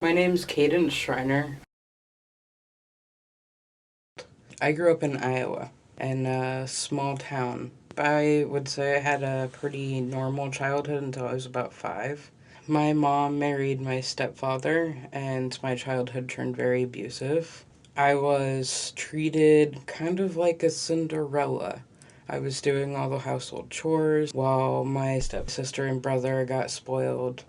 My name's Cadence Schreiner. I grew up in Iowa, in a small town. I would say I had a pretty normal childhood until I was about 5. My mom married my stepfather, and my childhood turned very abusive. I was treated kind of like a Cinderella. I was doing all the household chores while my stepsister and brother got spoiled.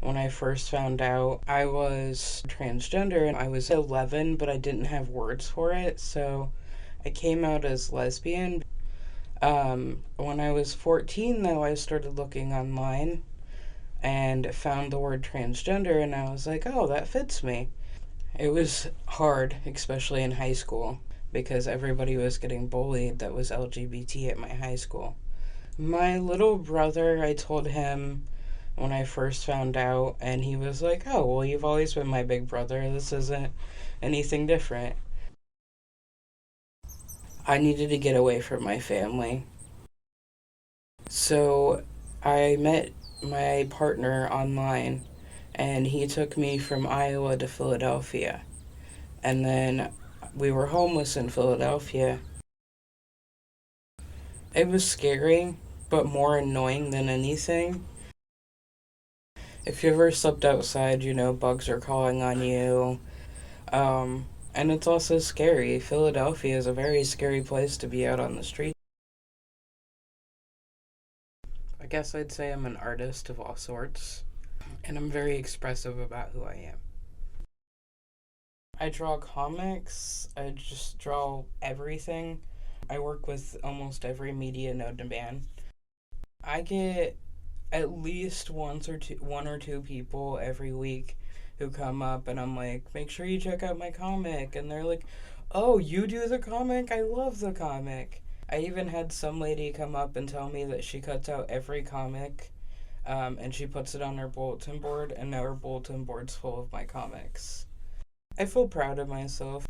When I first found out I was transgender, and I was 11, but I didn't have words for it, so I came out as lesbian. When I was 14, though, I started looking online and found the word transgender, and I was like, oh, that fits me. It was hard, especially in high school, because everybody was getting bullied that was LGBT at my high school. My little brother, I told him when I first found out, and he was like, oh, well, you've always been my big brother. This isn't anything different. I needed to get away from my family. So I met my partner online, and he took me from Iowa to Philadelphia. And then we were homeless in Philadelphia. It was scary, but more annoying than anything. If you ever slept outside, bugs are calling on you. And it's also scary. Philadelphia is a very scary place to be out on the street. I guess I'd say I'm an artist of all sorts, and I'm very expressive about who I am. I draw comics, I just draw everything. I work with almost every media known to man. I get at least one or two people every week who come up, and I'm like, make sure you check out my comic, and they're like, oh, you do the comic? I love the comic. I even had some lady come up and tell me that she cuts out every comic, and she puts it on her bulletin board, and now her bulletin board's full of my comics. I feel proud of myself.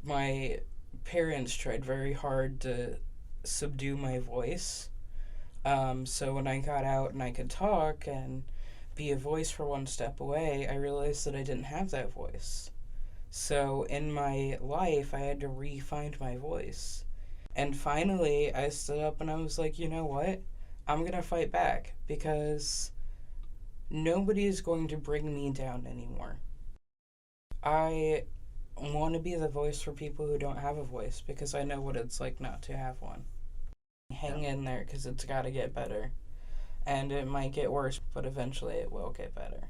My parents tried very hard to subdue my voice. So when I got out and I could talk and be a voice for one step away, I realized that I didn't have that voice. So in my life, I had to re-find my voice. And finally, I stood up and I was like, you know what? I'm going to fight back because nobody is going to bring me down anymore. I want to be the voice for people who don't have a voice because I know what it's like not to have one. Hang in there because it's got to get better. And it might get worse, but eventually it will get better.